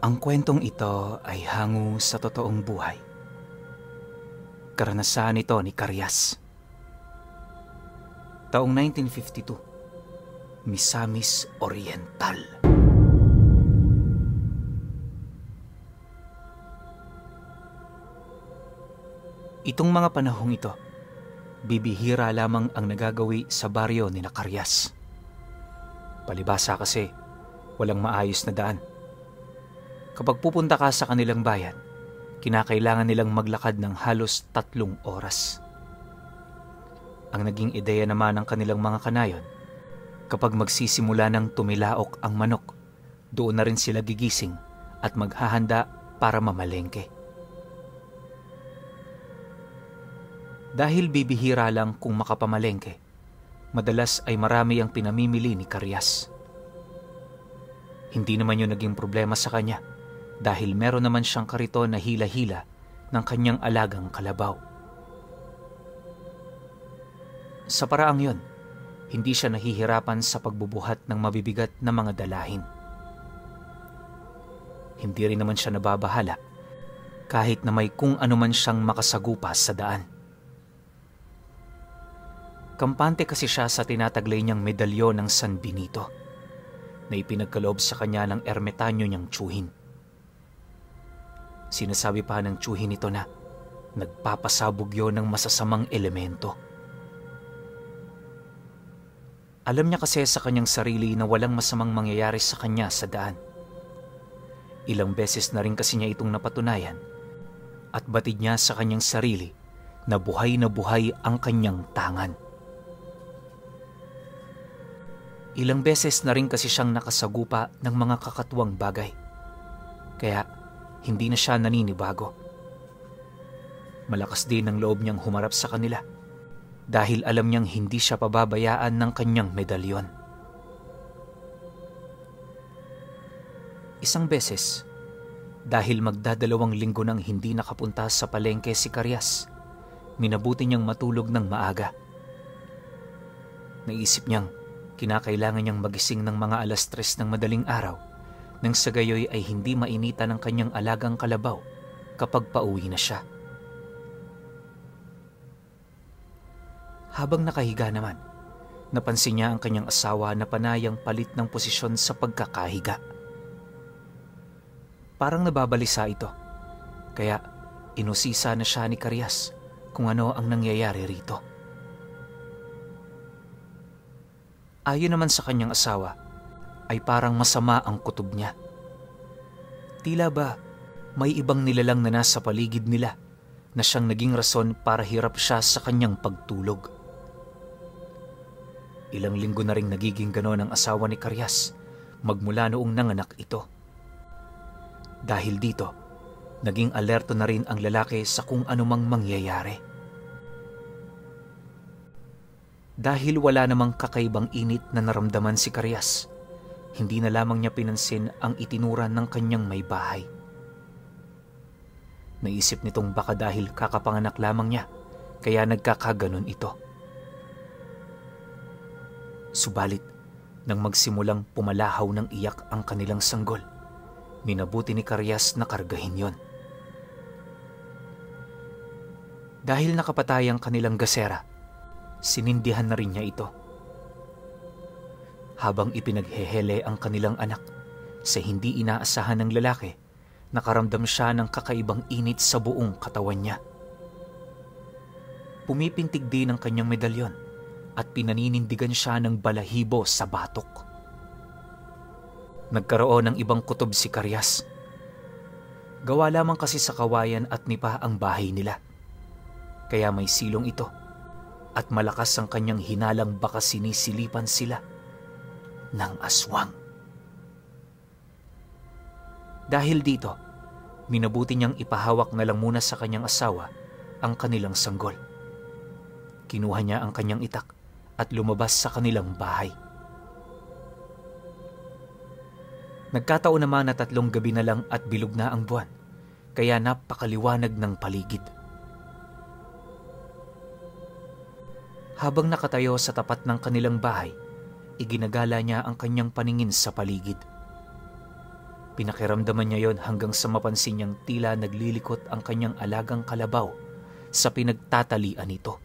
Ang kwentong ito ay hango sa totoong buhay. Karanasan ito ni Caryas. Taong 1952, Misamis Oriental. Itong mga panahong ito, bibihira lamang ang nagagawi sa baryo ni Caryas. Palibasa kasi, walang maayos na daan. Kapag pupunta ka sa kanilang bayan, kinakailangan nilang maglakad ng halos 3 oras. Ang naging ideya naman ng kanilang mga kanayon, kapag magsisimula ng tumilaok ang manok, doon na rin sila gigising at maghahanda para mamalengke. Dahil bibihira lang kung makapamalengke, madalas ay marami ang pinamimili ni Caryas. Hindi naman yun naging problema sa kanya dahil meron naman siyang kariton na hila-hila ng kanyang alagang kalabaw. Sa paraang yun, hindi siya nahihirapan sa pagbubuhat ng mabibigat na mga dalahin. Hindi rin naman siya nababahala kahit na may kung ano man siyang makasagupa sa daan. Kampante kasi siya sa tinataglay niyang medalyon ng San Benito na ipinagkaloob sa kanya ng ermitanyo niyang tiyuhin. Sinasabi pa ng tiyuhin nito na nagpapasabog yun ng masasamang elemento. Alam niya kasi sa kanyang sarili na walang masamang mangyayari sa kanya sa daan. Ilang beses na rin kasi niya itong napatunayan at batid niya sa kanyang sarili na buhay ang kanyang tangan. Ilang beses na rin kasi siyang nakasagupa ng mga kakatuwang bagay. Kaya hindi na siya naninibago. Malakas din ang loob niyang humarap sa kanila dahil alam niyang hindi siya pababayaan ng kanyang medalyon. Isang beses, dahil magdadalawang linggo nang hindi nakapunta sa palengke si Caryas, minabuti niyang matulog ng maaga. Naisip niyang kinakailangan niyang magising ng mga 3:00 ng madaling araw nang sa gayoy ay hindi mainitan ng kanyang alagang kalabaw kapag pauwi na siya. Habang nakahiga naman, napansin niya ang kanyang asawa na panayang palit ng posisyon sa pagkakahiga. Parang nababalisa ito, kaya inusisa na siya ni Caryas kung ano ang nangyayari rito. Ayon naman sa kanyang asawa, ay parang masama ang kutob niya. Tila ba may ibang nilalang na nasa paligid nila na siyang naging rason para hirap siya sa kanyang pagtulog. Ilang linggo na ring nagiging ganon ang asawa ni Caryas magmula noong nanganak ito. Dahil dito, naging alerto na rin ang lalaki sa kung anumang mangyayari. Dahil wala namang kakaibang init na naramdaman si Caryas, hindi na lamang niya pinansin ang itinuran ng kanyang may bahay. Naisip nitong baka dahil kakapanganak lamang niya, kaya nagkakaganon ito. Subalit, nang magsimulang pumalahaw ng iyak ang kanilang sanggol, minabuti ni Caryas na kargahin yon. Dahil nakapatay ang kanilang gasera, sinindihan na rin niya ito. Habang ipinaghehele ang kanilang anak sa hindi inaasahan ng lalaki, nakaramdam siya ng kakaibang init sa buong katawan niya. Pumipintig din ang kanyang medalyon at pinaninindigan siya ng balahibo sa batok. Nagkaroon ng ibang kutob si Caryas. Gawa lamang kasi sa kawayan at nipa ang bahay nila. Kaya may silong ito at malakas ang kanyang hinalang baka sinisilipan sila ng aswang. Dahil dito, minabuti niyang ipahawak na lang muna sa kanyang asawa ang kanilang sanggol. Kinuha niya ang kanyang itak at lumabas sa kanilang bahay. Nagkataon naman na 3 gabi na lang at bilog na ang buwan, kaya napakaliwanag ng paligid. Habang nakatayo sa tapat ng kanilang bahay, iginagala niya ang kanyang paningin sa paligid. Pinakiramdaman niya yon hanggang sa mapansin niyang tila naglilikot ang kanyang alagang kalabaw sa pinagtatalian nito.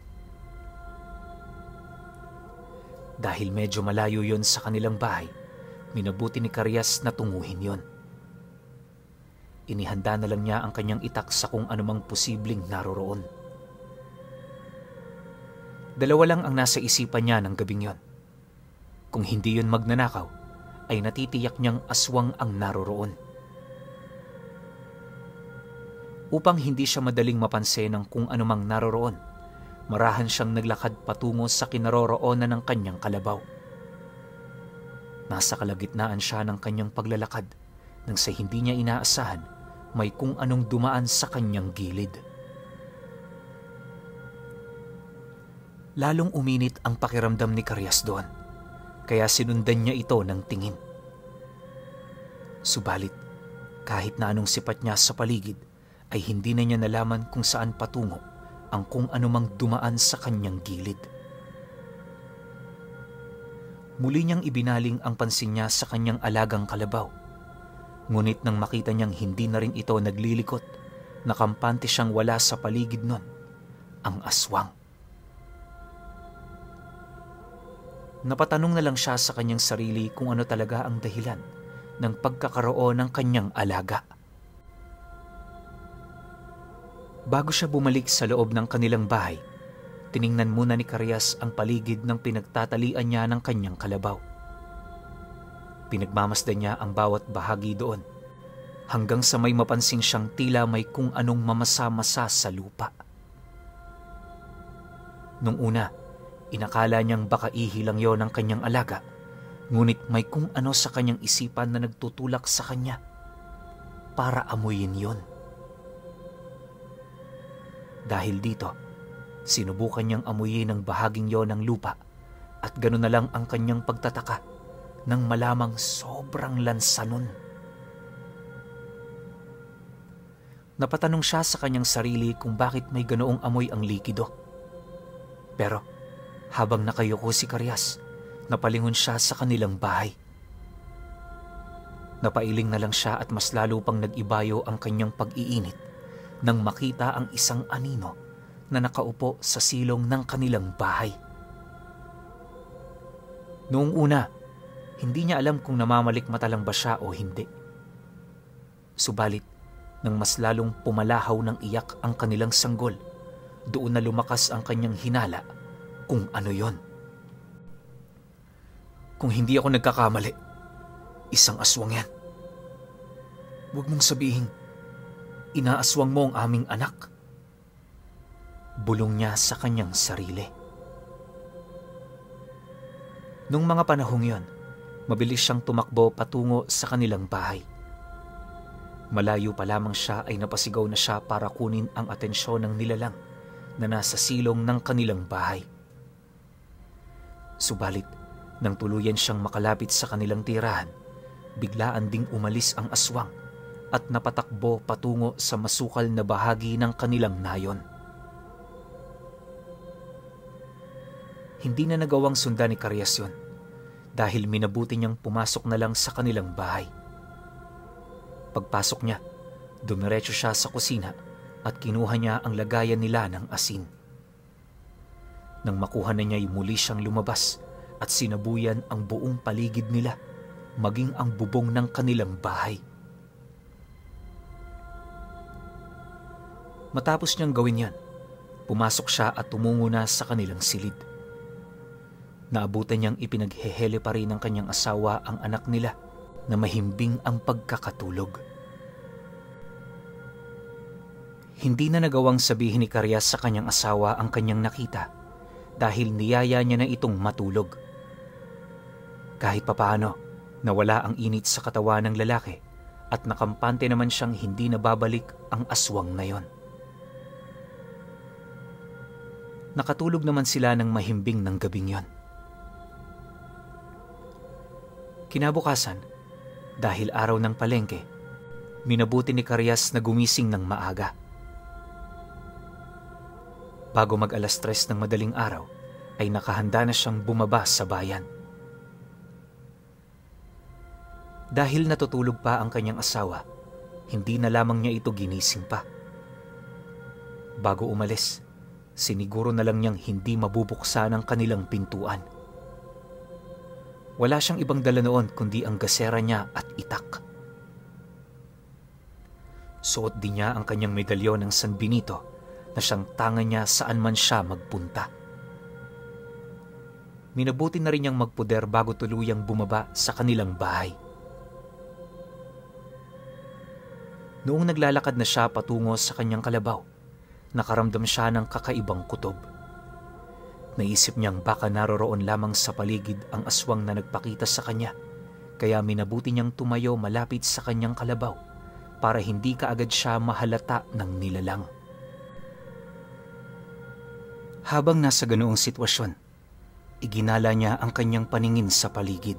Dahil medyo malayo yon sa kanilang bahay, minabuti ni Karyas na tunguhin yon. Inihanda na lang niya ang kanyang itak sa kung anumang posibleng naroroon. Dalawa lang ang nasa isipan niya ng gabing yon. Kung hindi yon magnanakaw, ay natitiyak niyang aswang ang naroroon. Upang hindi siya madaling mapansin ng kung anumang naroroon, marahan siyang naglakad patungo sa kinaroroonan ng kanyang kalabaw. Nasa kalagitnaan siya ng kanyang paglalakad nang sa hindi niya inaasahan may kung anong dumaan sa kanyang gilid. Lalong uminit ang pakiramdam ni Karyas doon, kaya sinundan niya ito ng tingin. Subalit, kahit na anong sipat niya sa paligid, ay hindi na niya nalaman kung saan patungo ang kung anumang dumaan sa kanyang gilid. Muli niyang ibinaling ang pansin niya sa kanyang alagang kalabaw. Ngunit nang makita niyang hindi na rin ito naglilikot, nakampante siyang wala sa paligid nun, ang aswang. Napatanong na lang siya sa kanyang sarili kung ano talaga ang dahilan ng pagkakaroon ng kanyang alaga. Bago siya bumalik sa loob ng kanilang bahay, tiningnan muna ni Karyas ang paligid ng pinagtatalian niya ng kanyang kalabaw. Pinagmamasdan niya ang bawat bahagi doon, hanggang sa may mapansin siyang tila may kung anong mamasa-masa sa lupa. Nung una, inakala niyang baka ihi lang yon ng kanyang alaga, ngunit may kung ano sa kanyang isipan na nagtutulak sa kanya para amuyin yon. Dahil dito, sinubukan niyang amuyin ang bahaging yon ng lupa at gano'n na lang ang kanyang pagtataka nang malamang sobrang lansa nun. Napatanong siya sa kanyang sarili kung bakit may ganoong amoy ang likido. Pero habang nakayuko si Karyas, napalingon siya sa kanilang bahay. Napailing na lang siya at mas lalo pang nag-ibayo ang kanyang pag-iinit nang makita ang isang anino na nakaupo sa silong ng kanilang bahay. Noong una, hindi niya alam kung namamalikmata lang ba siya o hindi. Subalit, nang mas lalong pumalahaw ng iyak ang kanilang sanggol, doon na lumakas ang kanyang hinala kung ano yon. Kung hindi ako nagkakamali, isang aswang yan. Huwag mong sabihin, inaaswang mo ang aming anak. Bulong niya sa kanyang sarili. Nung mga panahong yon, mabilis siyang tumakbo patungo sa kanilang bahay. Malayo pa lamang siya ay napasigaw na siya para kunin ang atensyon ng nilalang na nasa silong ng kanilang bahay. Subalit, nang tuluyan siyang makalapit sa kanilang tirahan, biglaan ding umalis ang aswang at napatakbo patungo sa masukal na bahagi ng kanilang nayon. Hindi na nagawang sundan ni Karyas yun dahil minabuti niyang pumasok na lang sa kanilang bahay. Pagpasok niya, dumiretso siya sa kusina at kinuha niya ang lagayan nila ng asin. Nang makuha na niya ay muli siyang lumabas at sinabuyan ang buong paligid nila, maging ang bubong ng kanilang bahay. Matapos niyang gawin yan, pumasok siya at tumungo na sa kanilang silid. Naabutan niyang ipinaghehele pa rin ng kanyang asawa ang anak nila na mahimbing ang pagkakatulog. Hindi na nagawang sabihin ni Karyas sa kanyang asawa ang kanyang nakita dahil niyaya niya na itong matulog. Kahit papaano, nawala ang init sa katawan ng lalaki at nakampante naman siyang hindi nababalik ang aswang na yon. Nakatulog naman sila ng mahimbing ng gabing yon. Kinabukasan, dahil araw ng palengke, minabuti ni Karyas na gumising ng maaga. Bago mag-alas 3 ng madaling araw, ay nakahanda na siyang bumaba sa bayan. Dahil natutulog pa ang kanyang asawa, hindi na lamang niya ito ginising pa. Bago umalis, siniguro na lang niyang hindi mabubuksan ang kanilang pintuan. Wala siyang ibang dala noon kundi ang gasera niya at itak. Suot din niya ang kanyang medalyon ng San Benito na siyang tanga niya saan man siya magpunta. Minabuti na rin niyang magpuder bago tuluyang bumaba sa kanilang bahay. Noong naglalakad na siya patungo sa kanyang kalabaw, nakaramdam siya ng kakaibang kutob. Naisip niyang baka naroroon lamang sa paligid ang aswang na nagpakita sa kanya, kaya minabuti niyang tumayo malapit sa kanyang kalabaw para hindi kaagad siya mahalata ng nilalang. Habang nasa ganoong sitwasyon, iginala niya ang kanyang paningin sa paligid.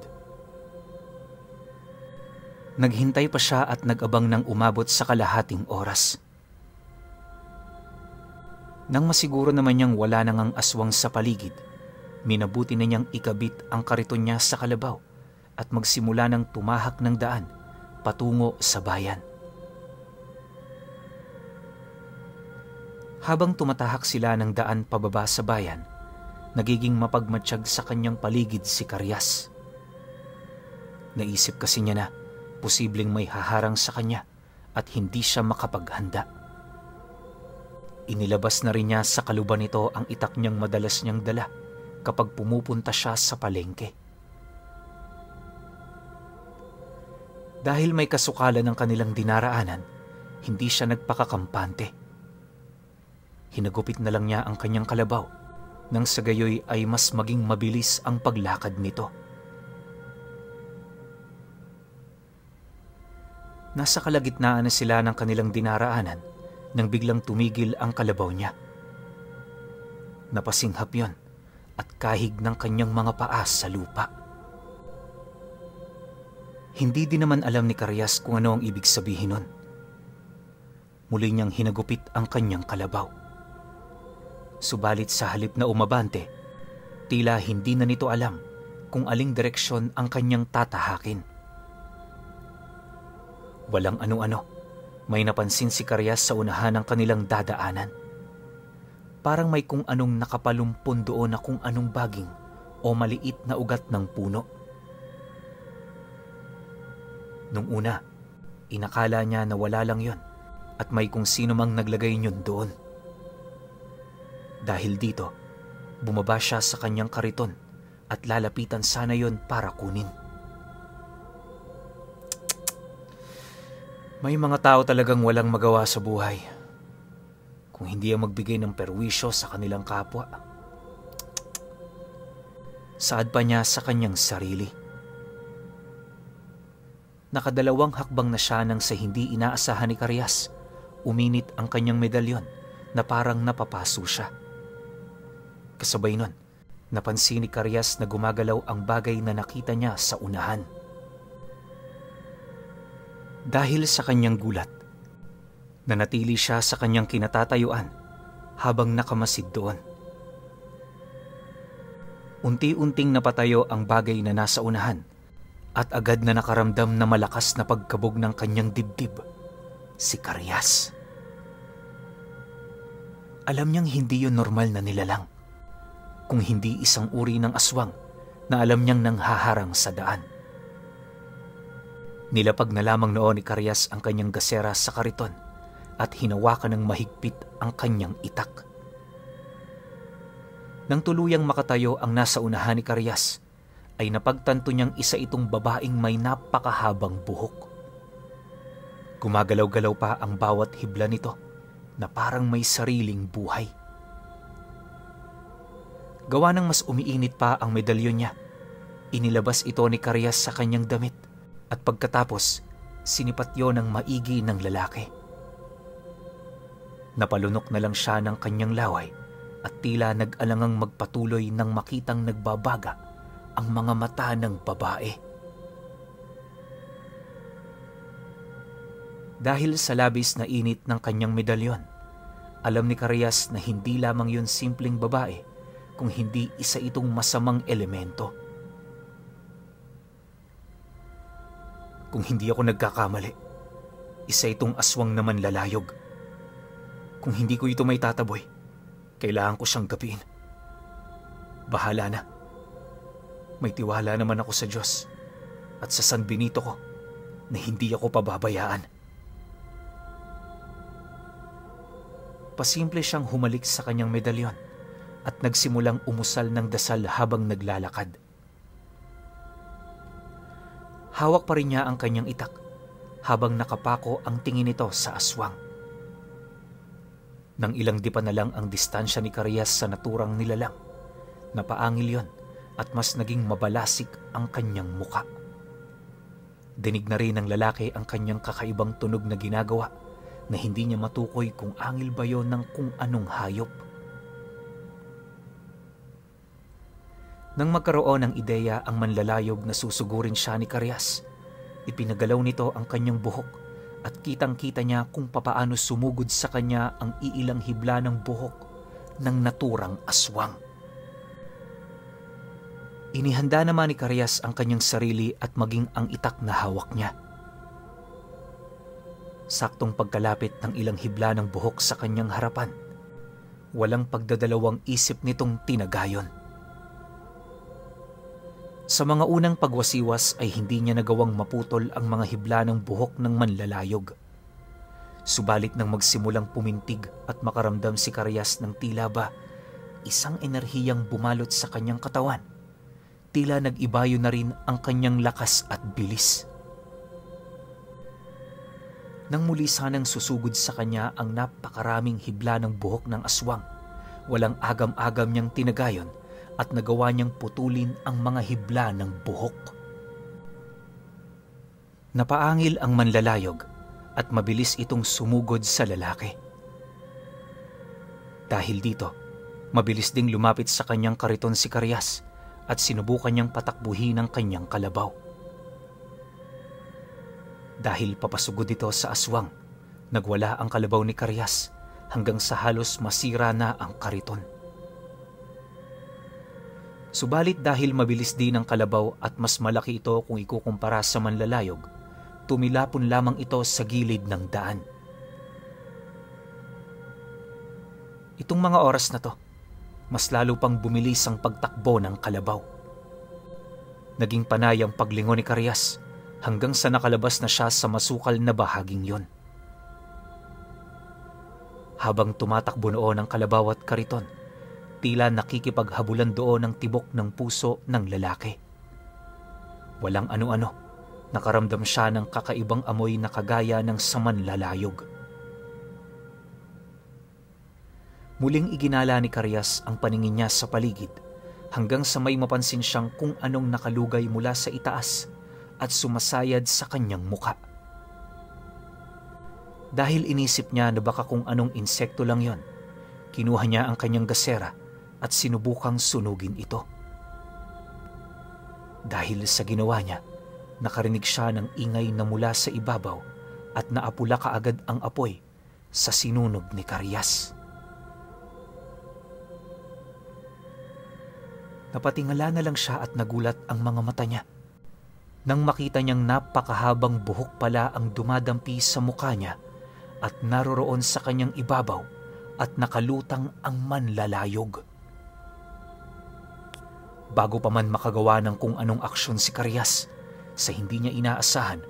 Naghintay pa siya at nag-abang ng umabot sa kalahating oras. Nang masiguro naman niyang wala nang ang aswang sa paligid, minabuti na niyang ikabit ang kariton niya sa kalabaw at magsimula ng tumahak ng daan patungo sa bayan. Habang tumatahak sila ng daan pababa sa bayan, nagiging mapagmatsyag sa kanyang paligid si Karyas. Naisip kasi niya na posibleng may haharang sa kanya at hindi siya makapaghanda. Inilabas na rin niya sa kaluban nito ang itak niyang madalas niyang dala kapag pumupunta siya sa palengke. Dahil may kasukalan ng kanilang dinaraanan, hindi siya nagpakakampante. Hinagupit na lang niya ang kanyang kalabaw nang sa gayoy ay mas maging mabilis ang paglakad nito. Nasa kalagitnaan na sila ng kanilang dinaraanan nang biglang tumigil ang kalabaw niya. Napasinghap yon at kahig ng kanyang mga paa sa lupa. Hindi din naman alam ni Karyas kung ano ang ibig sabihin nun. Muli niyang hinagupit ang kanyang kalabaw. Subalit sa halip na umabante, tila hindi na nito alam kung aling direksyon ang kanyang tatahakin. Walang ano-ano, may napansin si Karyas sa unahan ng kanilang dadaanan. Parang may kung anong nakapalumpon doon na kung anong baging o maliit na ugat ng puno. Nung una, inakala niya na wala lang yon at may kung sino mang naglagay niyon doon. Dahil dito, bumaba siya sa kanyang kariton at lalapitan sana yon para kunin. May mga tao talagang walang magawa sa buhay kung hindi ang magbigay ng perwisyo sa kanilang kapwa. Saad pa niya sa kanyang sarili. Nakadalawang hakbang na siya nang sa hindi inaasahan ni Karyas, uminit ang kanyang medalyon na parang napapaso siya. Kasabay nun, napansin ni Karyas na gumagalaw ang bagay na nakita niya sa unahan. Dahil sa kanyang gulat, nanatili siya sa kanyang kinatatayuan habang nakamasid doon. Unti-unting napatayo ang bagay na nasa unahan at agad na nakaramdam na malakas na pagkabog ng kanyang dibdib, si Karyas. Alam niyang hindi yun normal na nilalang, kung hindi isang uri ng aswang na alam niyang nanghaharang sa daan. Nilapag na lamang noon ni Karyas ang kanyang gasera sa kariton at hinawakan ng mahigpit ang kanyang itak. Nang tuluyang makatayo ang nasa unahan ni Karyas, ay napagtanto niyang isa itong babaeng may napakahabang buhok. Gumagalaw-galaw pa ang bawat hibla nito na parang may sariling buhay. Gawa ng mas umiinit pa ang medalyon niya, inilabas ito ni Karyas sa kanyang damit at pagkatapos, sinipat yon ng maigi ng lalaki. Napalunok na lang siya ng kanyang laway at tila nag-alangang magpatuloy nang makitang nagbabaga ang mga mata ng babae. Dahil sa labis na init ng kanyang medalyon, alam ni Karyas na hindi lamang yun simpleng babae, kung hindi isa itong masamang elemento. Kung hindi ako nagkakamali, isa itong aswang na manlalayog. Kung hindi ko ito may tataboy, kailangan ko siyang gapiin. Bahala na. May tiwala naman ako sa Diyos at sa San Benito ko na hindi ako pababayaan. Pasimple siyang humalik sa kanyang medalyon at nagsimulang umusal ng dasal habang naglalakad. Hawak pa rin niya ang kanyang itak habang nakapako ang tingin nito sa aswang. Nang ilang dipa na lang ang distansya ni Carias sa naturang nilalang, napaangil yon at mas naging mabalasik ang kanyang muka. Dinig na rin ng lalaki ang kanyang kakaibang tunog na ginagawa na hindi niya matukoy kung angil ba yon ng kung anong hayop. Nang magkaroon ng ideya ang manlalayog na susugurin siya ni Carias, ipinagalaw nito ang kanyang buhok at kitang-kita niya kung papaano sumugod sa kanya ang iilang hibla ng buhok ng naturang aswang. Inihanda naman ni Carias ang kanyang sarili at maging ang itak na hawak niya. Saktong pagkalapit ng ilang hibla ng buhok sa kanyang harapan, walang pagdadalawang isip nitong tinagayon. Sa mga unang pagwasiwas ay hindi niya nagawang maputol ang mga hibla ng buhok ng manlalayog. Subalit nang magsimulang pumintig at makaramdam si Carias ng tila ba isang enerhiyang bumalot sa kanyang katawan, tila nag-ibayo na rin ang kanyang lakas at bilis. Nang muli sanang susugod sa kanya ang napakaraming hibla ng buhok ng aswang, walang agam-agam niyang tinagayon at nagawa niyang putulin ang mga hibla ng buhok. Napaangil ang manlalayog at mabilis itong sumugod sa lalaki. Dahil dito, mabilis ding lumapit sa kanyang kariton si Carias at sinubukan niyang patakbuhin ang kanyang kalabaw. Dahil papasugod ito sa aswang, nagwala ang kalabaw ni Carias hanggang sa halos masira na ang kariton. Subalit dahil mabilis din ang kalabaw at mas malaki ito kung ikukumpara sa manlalayog, tumilapon lamang ito sa gilid ng daan. Itong mga oras na to, mas lalo pang bumilis ang pagtakbo ng kalabaw. Naging panay ang paglingon ni Carias hanggang sa nakalabas na siya sa masukal na bahaging yon. Habang tumatakbo noon ang kalabaw at kariton, tila nakikipaghabulan doon ang tibok ng puso ng lalaki. Walang ano-ano, nakaramdam siya ng kakaibang amoy na kagaya ng samanlalayog. Muling iginala ni Carias ang paningin niya sa paligid hanggang sa may mapansin siyang kung anong nakalugay mula sa itaas at sumasayad sa kanyang muka. Dahil inisip niya na baka kung anong insekto lang yon, kinuha niya ang kanyang gasera at sinubukang sunugin ito. Dahil sa ginawa niya, nakarinig siya ng ingay na mula sa ibabaw at naapula kaagad ang apoy sa sinunog ni Carias. Napatingala na lang siya at nagulat ang mga mata niya nang makita niyang napakahabang buhok pala ang dumadampi sa mukha niya at naroroon sa kanyang ibabaw at nakalutang ang manlalayog. Bago pa man makagawa ng kung anong aksyon si Carias, sa hindi niya inaasahan,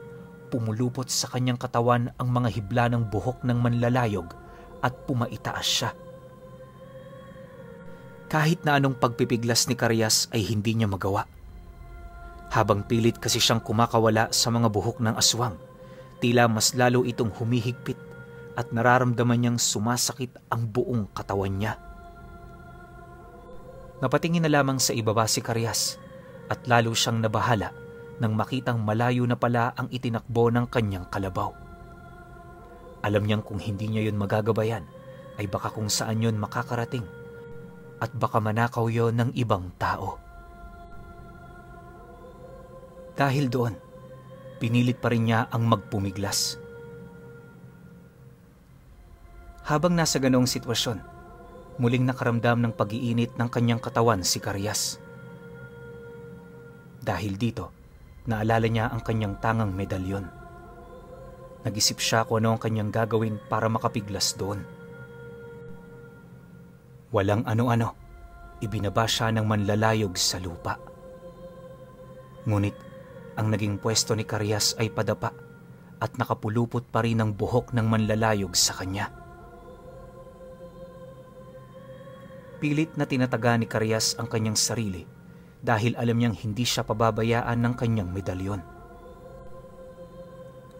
pumulupot sa kanyang katawan ang mga hibla ng buhok ng manlalayog at pumaitaas siya. Kahit na anong pagpipiglas ni Carias ay hindi niya magawa. Habang pilit kasi siyang kumakawala sa mga buhok ng aswang, tila mas lalo itong humihigpit at nararamdaman niyang sumasakit ang buong katawan niya. Napatingin na lamang sa ibaba si Carias at lalo siyang nabahala nang makitang malayo na pala ang itinakbo ng kanyang kalabaw. Alam niyang kung hindi niya yun magagabayan ay baka kung saan yun makakarating at baka manakaw yun ng ibang tao. Dahil doon, pinilit pa rin niya ang magpumiglas. Habang nasa ganoong sitwasyon, muling nakaramdam ng pag-iinit ng kanyang katawan si Carias. Dahil dito, naalala niya ang kanyang tangang medalyon. Nag-isip siya kung ano ang kanyang gagawin para makapiglas doon. Walang ano-ano, ibinaba siya ng manlalayog sa lupa. Ngunit ang naging pwesto ni Carias ay padapa at nakapulupot pa rin ang buhok ng manlalayog sa kanya. Pilit na tinataga ni Carias ang kanyang sarili dahil alam niyang hindi siya pababayaan ng kanyang medalyon.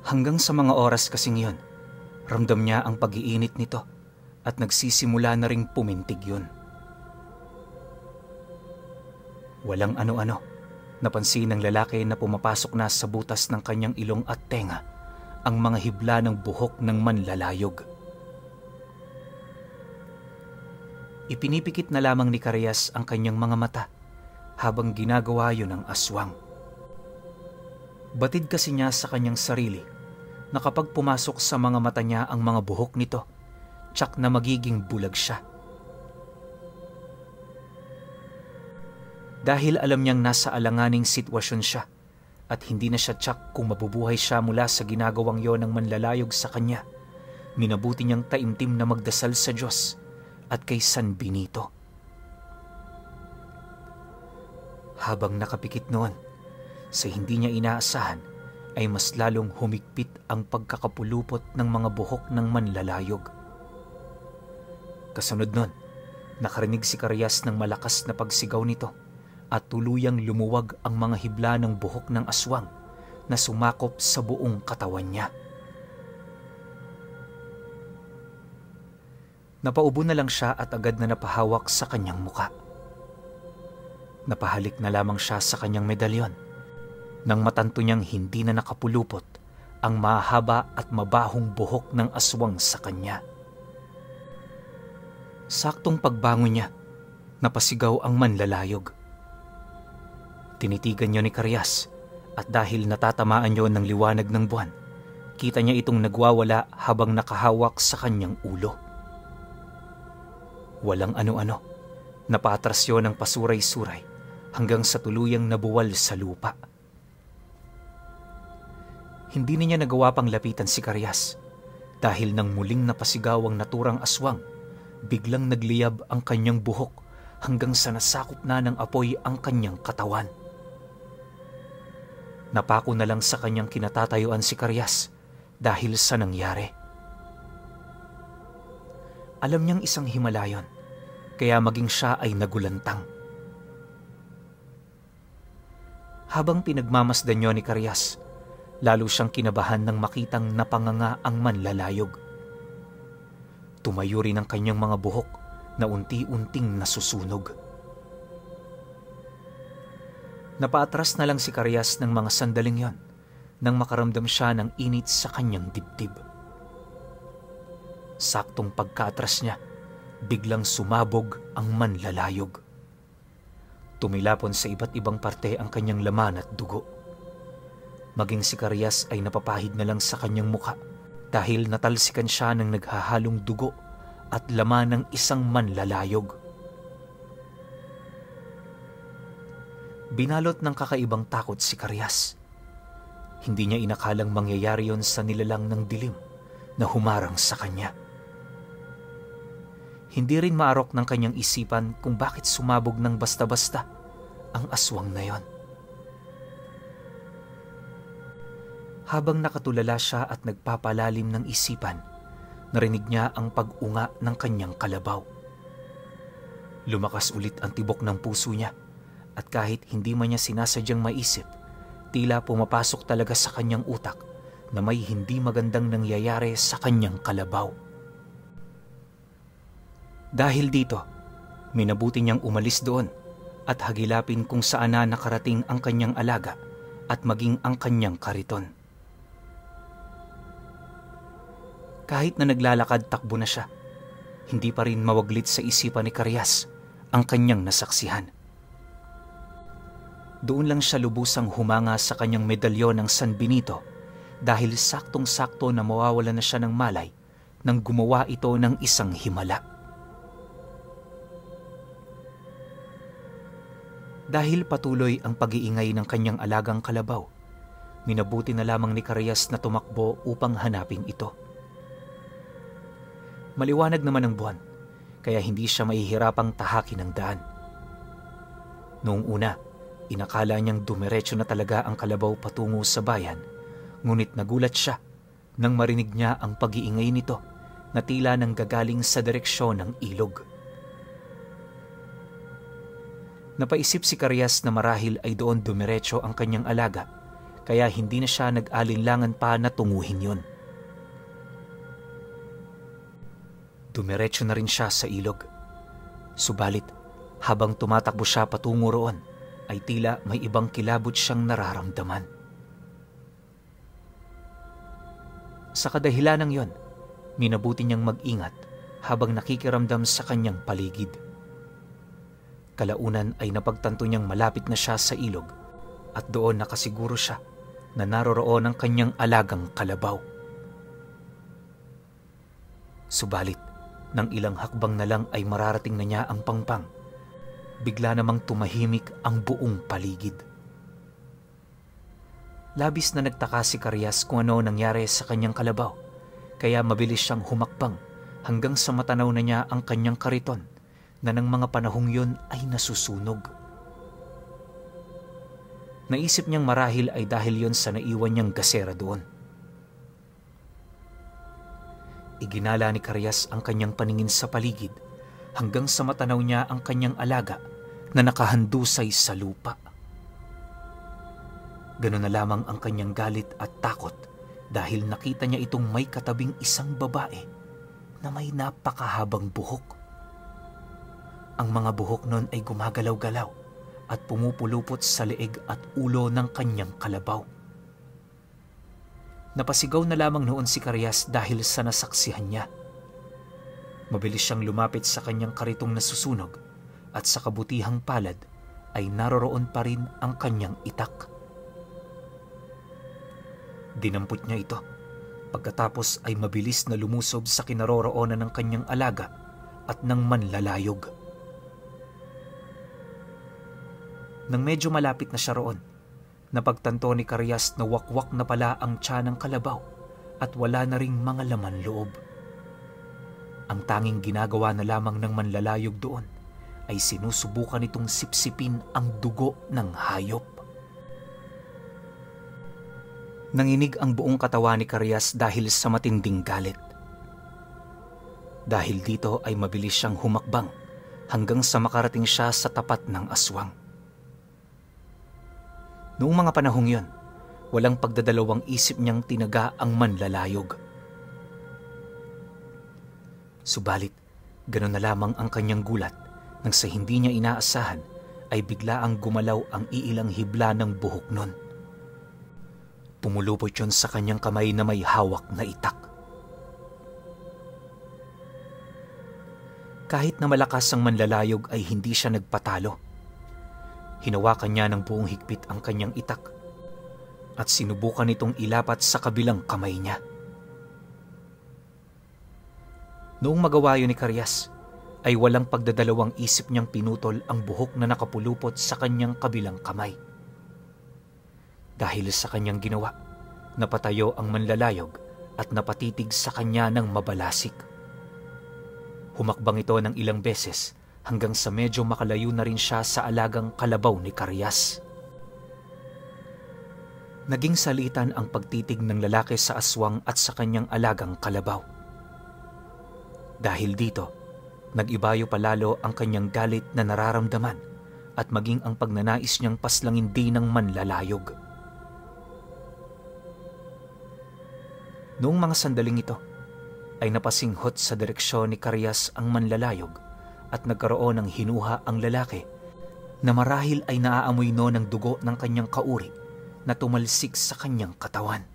Hanggang sa mga oras kasing yun, ramdam niya ang pag-iinit nito at nagsisimula na ring pumintig yun. Walang ano-ano, napansin ng lalaki na pumapasok na sa butas ng kanyang ilong at tenga ang mga hibla ng buhok ng manlalayog. Ipinipikit na lamang ni Carias ang kanyang mga mata habang ginagawa yun ng aswang. Batid kasi niya sa kanyang sarili na kapag pumasok sa mga mata niya ang mga buhok nito, tsak na magiging bulag siya. Dahil alam niyang nasa alanganing sitwasyon siya at hindi na siya tsak kung mabubuhay siya mula sa ginagawang yon ng manlalayog sa kanya, minabuti niyang taimtim na magdasal sa Diyos at kay San Benito. Habang nakapikit noon, sa hindi niya inaasahan ay mas lalong humigpit ang pagkakapulupot ng mga buhok ng manlalayog. Kasunod nun, nakarinig si Carias ng malakas na pagsigaw nito at tuluyang lumuwag ang mga hibla ng buhok ng aswang na sumakop sa buong katawan niya. Napaubo na lang siya at agad na napahawak sa kanyang muka. Napahalik na lamang siya sa kanyang medalyon nang matanto niyang hindi na nakapulupot ang mahaba at mabahong buhok ng aswang sa kanya. Saktong pagbangon niya, napasigaw ang manlalayog. Tinitigan niya ni Carias at dahil natatamaan niyo ng liwanag ng buwan, kita niya itong nagwawala habang nakahawak sa kanyang ulo. Walang ano-ano, napatras yun ng pasuray-suray hanggang sa tuluyang nabuwal sa lupa. Hindi niya nagawa pang lapitan si Carias dahil nang muling napasigaw ang naturang aswang, biglang nagliyab ang kanyang buhok hanggang sa nasakop na ng apoy ang kanyang katawan. Napako na lang sa kanyang kinatatayuan si Carias dahil sa nangyari. Alam niyang isang himalayon, kaya maging siya ay nagulantang. Habang pinagmamasdan niyo ni Carias, lalo siyang kinabahan nang makitang napanganga ang manlalayog. Tumayo rin ang kanyang mga buhok na unti-unting nasusunog. Napaatras na lang si Carias ng mga sandaling yon nang makaramdam siya ng init sa kanyang dibdib. Saktong pagkaatras niya, biglang sumabog ang manlalayog. Tumilapon sa iba't ibang parte ang kanyang laman at dugo. Maging si Carias ay napapahid na lang sa kanyang muka dahil natalsikan siya ng naghahalong dugo at laman ng isang manlalayog. Binalot ng kakaibang takot si Carias. Hindi niya inakalang mangyayari yon sa nilalang ng dilim na humarang sa kanya. Hindi rin maarok ng kanyang isipan kung bakit sumabog ng basta-basta ang aswang na yon. Habang nakatulala siya at nagpapalalim ng isipan, narinig niya ang pag-unga ng kanyang kalabaw. Lumakas ulit ang tibok ng puso niya at kahit hindi man niya sinasadyang maisip, tila pumapasok talaga sa kanyang utak na may hindi magandang nangyayari sa kanyang kalabaw. Dahil dito, minabuti niyang umalis doon at hagilapin kung saan na nakarating ang kanyang alaga at maging ang kanyang kariton. Kahit na naglalakad takbo na siya, hindi pa rin mawaglit sa isipan ni Carias ang kanyang nasaksihan. Doon lang siya lubusang humanga sa kanyang medalyon ng San Benito dahil saktong-sakto na mawawala na siya ng malay nang gumawa ito ng isang himala. Dahil patuloy ang pag-iingay ng kanyang alagang kalabaw, minabuti na lamang ni Karyas na tumakbo upang hanapin ito. Maliwanag naman ang buwan, kaya hindi siya mahihirapang tahakin ang daan. Noong una, inakala niyang dumiretso na talaga ang kalabaw patungo sa bayan, ngunit nagulat siya nang marinig niya ang pag-iingay nito na tila nang gagaling sa direksyon ng ilog. Napaisip si Karyas na marahil ay doon dumiretso ang kanyang alaga, kaya hindi na siya nag-alinlangan pa na tunguhin yun. Dumiretso na rin siya sa ilog. Subalit, habang tumatakbo siya patungo roon, ay tila may ibang kilabot siyang nararamdaman. Sa kadahilanang yon, minabuti niyang mag-ingat habang nakikiramdam sa kanyang paligid. Kalaunan ay napagtanto niyang malapit na siya sa ilog at doon nakasiguro siya na naroroon ang kanyang alagang kalabaw. Subalit, nang ilang hakbang na lang ay mararating na niya ang pangpang. Bigla namang tumahimik ang buong paligid. Labis na nagtaka si Karyas kung ano nangyari sa kanyang kalabaw, kaya mabilis siyang humakbang hanggang sa matanaw na niya ang kanyang kariton na ng mga panahong yun ay nasusunog. Naisip niyang marahil ay dahil yon sa naiwan niyang gasera doon. Iginala ni Karyas ang kanyang paningin sa paligid hanggang sa matanaw niya ang kanyang alaga na nakahandusay sa lupa. Ganun na lamang ang kanyang galit at takot dahil nakita niya itong may katabing isang babae na may napakahabang buhok. Ang mga buhok nun ay gumagalaw-galaw at pumupulupot sa leeg at ulo ng kanyang kalabaw. Napasigaw na lamang noon si Karyas dahil sa nasaksihan niya. Mabilis siyang lumapit sa kanyang karitong nasusunog at sa kabutihang palad ay naroroon pa rin ang kanyang itak. Dinampot niya ito, pagkatapos ay mabilis na lumusob sa kinaroroonan ng kanyang alaga at ng manlalayog. Nang medyo malapit na siya roon, napagtanto ni Karyas na wakwak na pala ang tiyan ng kalabaw at wala na ring mga laman loob. Ang tanging ginagawa na lamang ng manlalayog doon ay sinusubukan nitong sipsipin ang dugo ng hayop. Nanginig ang buong katawan ni Karyas dahil sa matinding galit. Dahil dito ay mabilis siyang humakbang hanggang sa makarating siya sa tapat ng aswang. Noong mga panahong yon, walang pagdadalawang isip niyang tinaga ang manlalayog. Subalit, gano'n na lamang ang kanyang gulat nang sa hindi niya inaasahan ay bigla ang gumalaw ang iilang hibla ng buhok nun. Pumulupot yon sa kanyang kamay na may hawak na itak. Kahit na malakas ang manlalayog ay hindi siya nagpatalo. Hinawakan niya ng buong higpit ang kanyang itak at sinubukan itong ilapat sa kabilang kamay niya. Noong magawa yun ni Karyas, ay walang pagdadalawang isip niyang pinutol ang buhok na nakapulupot sa kanyang kabilang kamay. Dahil sa kanyang ginawa, napatayo ang manlalayog at napatitig sa kanya ng mabalasik. Humakbang ito ng ilang beses hanggang sa medyo makalayo na rin siya sa alagang kalabaw ni Karyas. Naging salitan ang pagtitig ng lalaki sa aswang at sa kanyang alagang kalabaw. Dahil dito, nag-ibayo palalo ang kanyang galit na nararamdaman at maging ang pagnanais niyang paslangin din ng manlalayog. Noong mga sandaling ito, ay napasinghot sa direksyon ni Karyas ang manlalayog at nagkaroon ng hinuha ang lalaki na marahil ay naaamoy no ng dugo ng kanyang kauri na tumalsik sa kanyang katawan.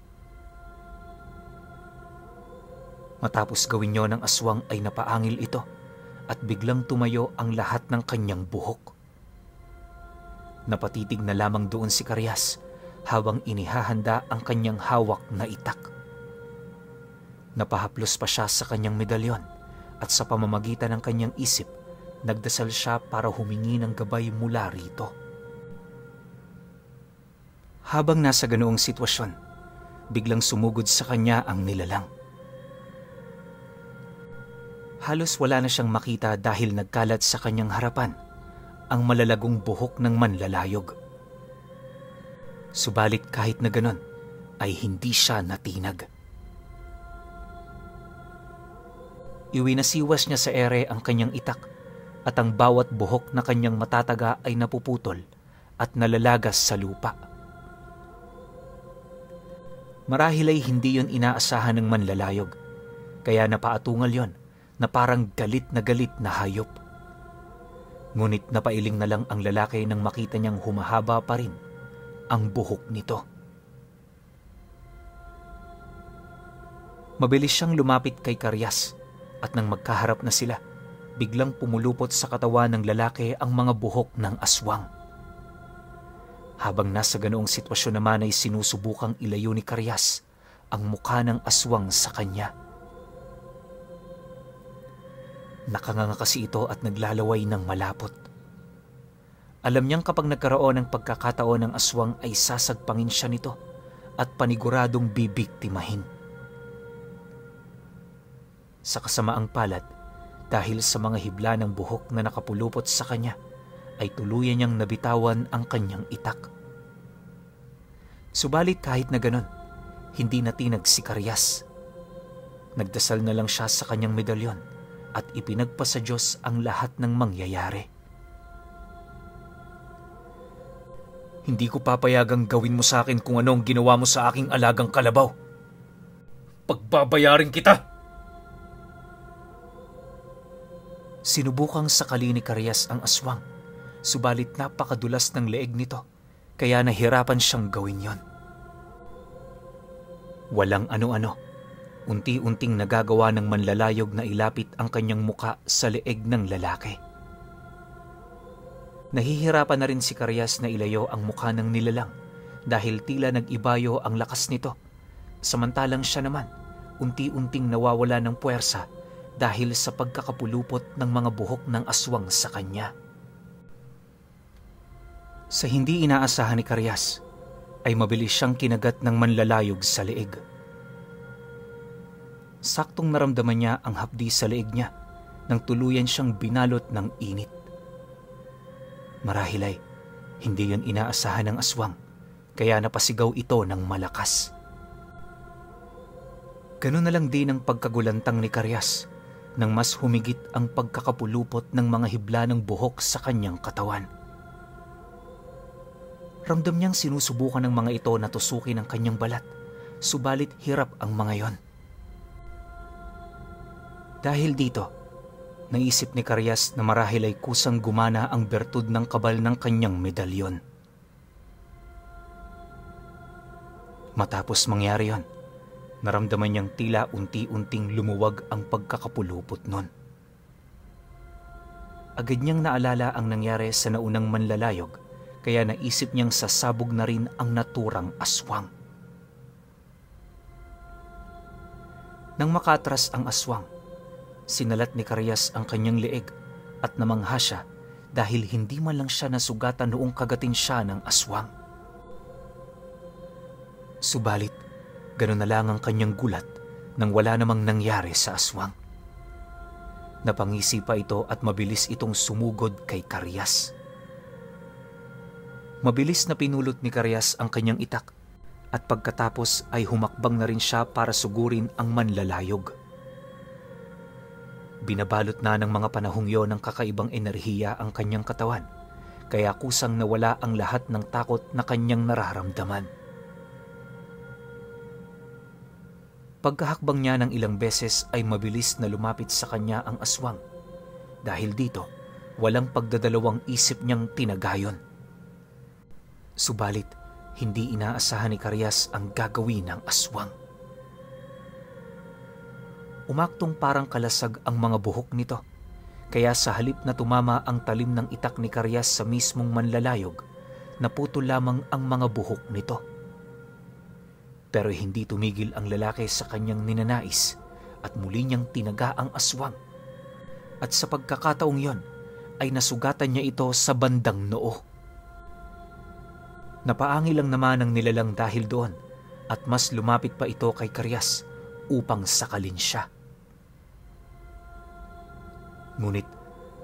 Matapos gawin niyo ng aswang ay napaangil ito at biglang tumayo ang lahat ng kanyang buhok. Napatitig na lamang doon si Karyas habang inihahanda ang kanyang hawak na itak. Napahaplos pa siya sa kanyang medalyon at sa pamamagitan ng kanyang isip, nagdasal siya para humingi ng gabay mula rito. Habang nasa ganoong sitwasyon, biglang sumugod sa kanya ang nilalang. Halos wala na siyang makita dahil nagkalat sa kanyang harapan ang malalagong buhok ng manlalayog. Subalit kahit na ganon, ay hindi siya natinag. Iwinasiwas niya sa ere ang kanyang itak at ang bawat buhok na kanyang matataga ay napuputol at nalalagas sa lupa. Marahil ay hindi yon inaasahan ng manlalayog, kaya napaatungal yon na parang galit na hayop. Ngunit napailing na lang ang lalaki nang makita niyang humahaba pa rin ang buhok nito. Mabilis siyang lumapit kay Karyas at nang magkaharap na sila, biglang pumulupot sa katawan ng lalaki ang mga buhok ng aswang. Habang nasa ganoong sitwasyon naman ay sinusubukang ilayo ni Karyas ang mukha ng aswang sa kanya. Nakanganga kasi ito at naglalaway ng malapot. Alam niyang kapag nagkaroon ng pagkakataon ng aswang ay sasagpangin siya nito at paniguradong bibiktimahin. Sa kasamaang palad, dahil sa mga hibla ng buhok na nakapulupot sa kanya, ay tuluyan niyang nabitawan ang kanyang itak. Subalit kahit na ganon, hindi natinag si Karyas. Nagdasal na lang siya sa kanyang medalyon at ipinagpa sa Diyos ang lahat ng mangyayari. Hindi ko papayagang gawin mo sa akin kung anong ginawa mo sa aking alagang kalabaw. Pagbabayarin kita! Sinubukang sakali ni Karyas ang aswang, subalit napakadulas ng leeg nito, kaya nahirapan siyang gawin yon. Walang ano-ano, unti-unting nagagawa ng manlalayog na ilapit ang kanyang muka sa leeg ng lalaki. Nahihirapan na rin si Karyas na ilayo ang mukha ng nilalang dahil tila nag-ibayo ang lakas nito, samantalang siya naman unti-unting nawawala ng puwersa dahil sa pagkakapulupot ng mga buhok ng aswang sa kanya. Sa hindi inaasahan ni Karyas, ay mabilis siyang kinagat ng manlalayog sa leeg. Saktong naramdaman niya ang hapdi sa leeg niya nang tuluyan siyang binalot ng init. Marahil ay hindi yon inaasahan ng aswang, kaya napasigaw ito ng malakas. Ganun na lang din ang pagkagulantang ni Karyas nang mas humigit ang pagkakapulupot ng mga hibla ng buhok sa kanyang katawan. Ramdam niyang sinusubukan ng mga ito na tusukin ang kanyang balat, subalit hirap ang mga yon. Dahil dito, naisip ni Karyas na marahil ay kusang gumana ang bertud ng kabal ng kanyang medalyon. Matapos mangyari yon, naramdaman niyang tila unti-unting lumuwag ang pagkakapulupot nun. Agad niyang naalala ang nangyari sa naunang manlalayog, kaya naisip niyang sasabog na rin ang naturang aswang. Nang makatras ang aswang, sinalat ni Karyas ang kanyang leeg at namangha siya dahil hindi man lang siya nasugatan noong kagatin siya ng aswang. Subalit, gano'n na lang ang kanyang gulat nang wala namang nangyari sa aswang. Napangisi pa ito at mabilis itong sumugod kay Karyas. Mabilis na pinulot ni Karyas ang kanyang itak at pagkatapos ay humakbang na rin siya para sugurin ang manlalayog. Binabalot na ng mga panahong yon ng kakaibang enerhiya ang kanyang katawan, kaya kusang nawala ang lahat ng takot na kanyang nararamdaman. Pagkahakbang niya ng ilang beses ay mabilis na lumapit sa kanya ang aswang. Dahil dito, walang pagdadalawang isip niyang tinagayon. Subalit, hindi inaasahan ni Karyas ang gagawin ng aswang. Umaktong parang kalasag ang mga buhok nito, kaya sa halip na tumama ang talim ng itak ni Karyas sa mismong manlalayog, naputol lamang ang mga buhok nito. Pero hindi tumigil ang lalaki sa kanyang ninanais at muli niyang tinaga ang aswang. At sa pagkakataong yon ay nasugatan niya ito sa bandang noo. Napaangi lang naman ang nilalang dahil doon at mas lumapit pa ito kay Karyas upang sakalin siya. Ngunit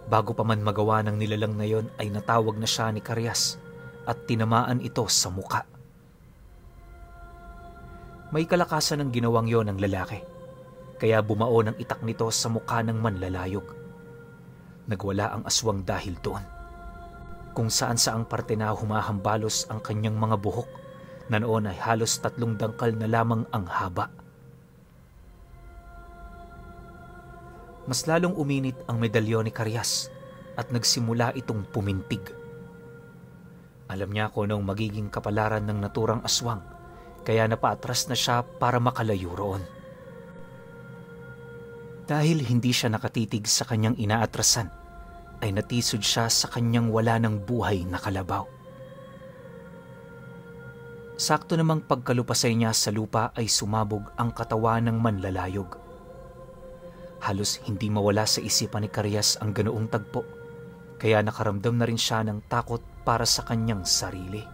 bago pa man magawa ng nilalang na yon ay natawag na siya ni Karyas at tinamaan ito sa muka. May kalakasan ng ginawang yon ng lalaki, kaya bumao ng itak nito sa mukha ng manlalayog. Nagwala ang aswang dahil doon. Kung saan-saang parte na humahambalos ang kanyang mga buhok na noon ay halos 3 dangkal na lamang ang haba. Mas lalong uminit ang medalyon ni Karyas at nagsimula itong pumintig. Alam niya kung anong magiging kapalaran ng naturang aswang, kaya napaatras na siya para makalayo roon. Dahil hindi siya nakatitig sa kanyang inaatrasan, ay natisod siya sa kanyang wala ng buhay na kalabaw. Sakto namang pagkalupasay niya sa lupa ay sumabog ang katawan ng manlalayog. Halos hindi mawala sa isipan ni Karyas ang ganoong tagpo, kaya nakaramdam na rin siya ng takot para sa kanyang sarili.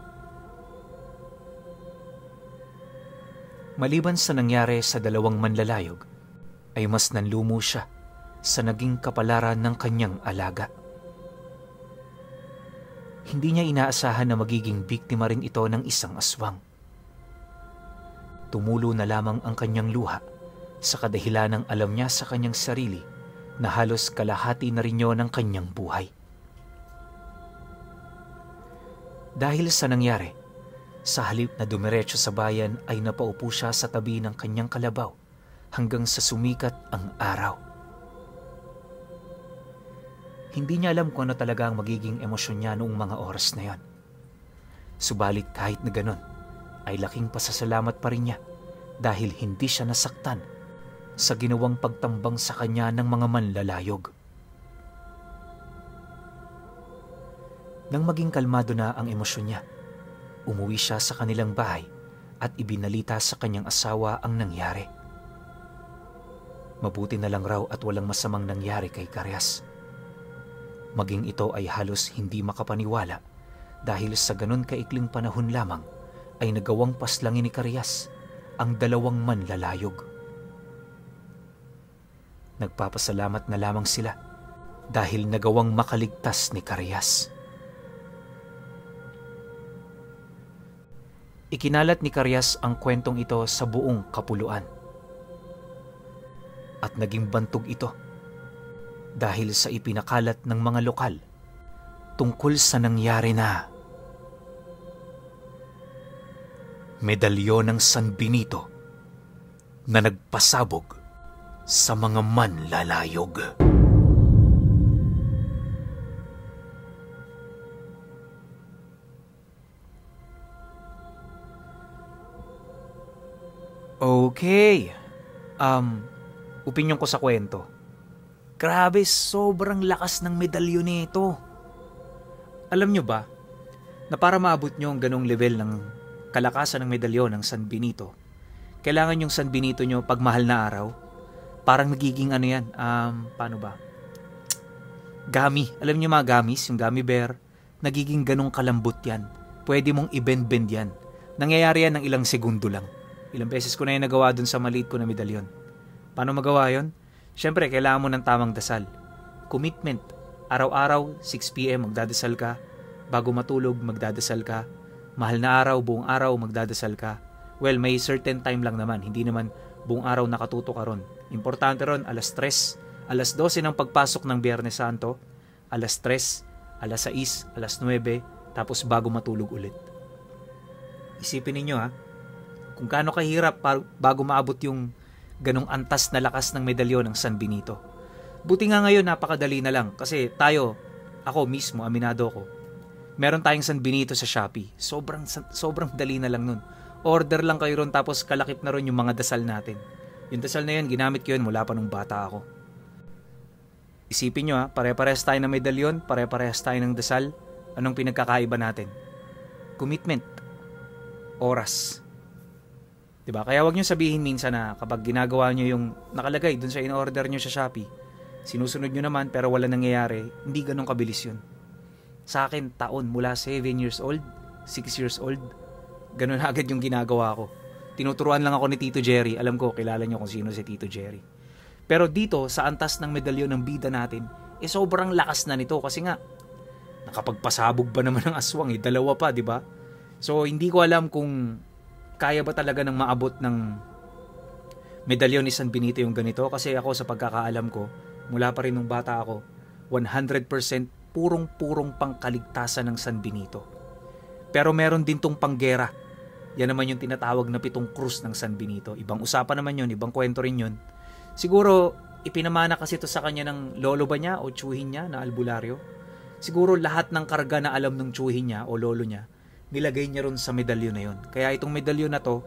Maliban sa nangyari sa dalawang manlalayog, ay mas nanlumo siya sa naging kapalaran ng kanyang alaga. Hindi niya inaasahan na magiging biktima rin ito ng isang aswang. Tumulo na lamang ang kanyang luha sa kadahilan ng alam niya sa kanyang sarili na halos kalahati na rin yun ng kanyang buhay. Dahil sa nangyari, sa halip na dumiretso sa bayan ay napaupo siya sa tabi ng kanyang kalabaw hanggang sa sumikat ang araw. Hindi niya alam kung ano talaga ang magiging emosyon niya noong mga oras na yon. Subalit kahit na ganun, ay laking pasasalamat pa rin niya dahil hindi siya nasaktan sa ginawang pagtambang sa kanya ng mga manlalayog. Nang maging kalmado na ang emosyon niya, umuwi siya sa kanilang bahay at ibinalita sa kanyang asawa ang nangyari. Mabuti na lang raw at walang masamang nangyari kay Karyas. Maging ito ay halos hindi makapaniwala dahil sa ganun kaikling panahon lamang ay nagawang paslangin ni Karyas ang dalawang manlalayog. Nagpapasalamat na lamang sila dahil nagawang makaligtas ni Karyas. Ikinalat ni Karyas ang kwentong ito sa buong kapuluan. At naging bantog ito dahil sa ipinakalat ng mga lokal tungkol sa nangyari na medalyon ng San Benito na nagpasabog sa mga manlalayog. Okay. Opinyon ko sa kwento. Grabe, sobrang lakas ng medalyon nito. Alam nyo ba, na para maabot nyo ang ganong level ng kalakasan ng medalyon ng San Benito, kailangan yung San Benito nyo pag mahal na araw, parang nagiging ano yan, paano ba? Gummy. Alam nyo mga gummies, yung gummy bear, nagiging ganong kalambot yan. Pwede mong i-bend-bend yan. Nangyayari yan ng ilang segundo lang. Ilang beses ko na yung nagawa dun sa maliit ko na medalyon. Paano magawa yon? Siyempre, kailangan mo ng tamang dasal. Commitment. Araw-araw, 6 p.m. magdadasal ka. Bago matulog, magdadasal ka. Mahal na araw, buong araw, magdadasal ka. Well, may certain time lang naman. Hindi naman buong araw nakatuto ka ron. Importante ron, alas 3, alas 12 ng pagpasok ng Biyernes Santo, alas 3, alas 6, alas 9, tapos bago matulog ulit. Isipin ninyo kung gaano kahirap bago maabot yung ganong antas na lakas ng medalyon ng San Benito. Buti nga ngayon napakadali na lang kasi ako mismo, aminado ko, meron tayong San Benito sa Shopee. Sobrang dali na lang nun. Order lang kayo ron tapos kalakip na ron yung mga dasal natin. Yung dasal na yun, ginamit ko yun mula pa nung bata ako. Isipin nyo pare-parehas tayo ng medalyon, pare-parehas tayo ng dasal. Anong pinagkakaiba natin? Commitment. Oras. Diba? Kaya wag nyo sabihin minsan na kapag ginagawa nyo yung nakalagay dun sa in-order nyo sa Shopee, sinusunod nyo naman pero wala nangyayari, hindi ganun kabilis yun. Sa akin, taon mula 7 years old, 6 years old. Ganun agad yung ginagawa ko. Tinuturuan lang ako ni Tito Jerry. Alam ko, kilala nyo kung sino si Tito Jerry. Pero dito, sa antas ng medalyon ng bida natin, sobrang lakas na nito kasi nga, nakapagpasabog ba naman ng aswang dalawa pa, di ba? So, hindi ko alam kung kaya ba talaga ng maabot ng medalyon ni San Benito yung ganito. Kasi ako, sa pagkakaalam ko, mula pa rin nung bata ako, 100% purong-purong pangkaligtasan ng San Benito. Pero meron din tong panggera. Yan naman yung tinatawag na 7 krus ng San Benito. Ibang usapan naman yun, ibang kwento rin yun. Siguro, ipinamana kasi ito sa kanya ng lolo ba niya o tsuhin niya na albularyo. Siguro lahat ng karga na alam ng tsuhin niya o lolo niya, nilagay niya ron sa medalyon na yun. Kaya itong medalyon na to,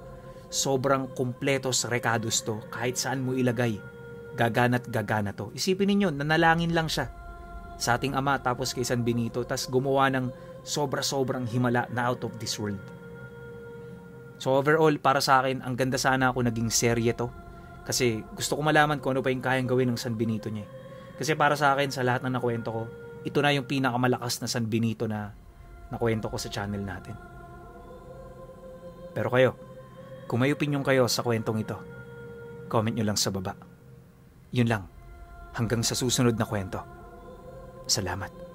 sobrang kumpletos recados to. Kahit saan mo ilagay, gagana't gagana to. Isipin ninyo, nanalangin lang siya sa ating Ama tapos kay San Benito, tas gumawa ng sobra-sobrang himala na out of this world. So overall, para sa akin, ang ganda sana ako naging serye to. Kasi gusto ko malaman kung ano pa yung kayang gawin ng San Benito niya. Kasi para sa akin, sa lahat ng nakwento ko, ito na yung pinakamalakas na San Benito na nakwento ko sa channel natin. Pero kayo, kung may opinion kayo sa kwentong ito, comment nyo lang sa baba. Yun lang. Hanggang sa susunod na kwento. Salamat.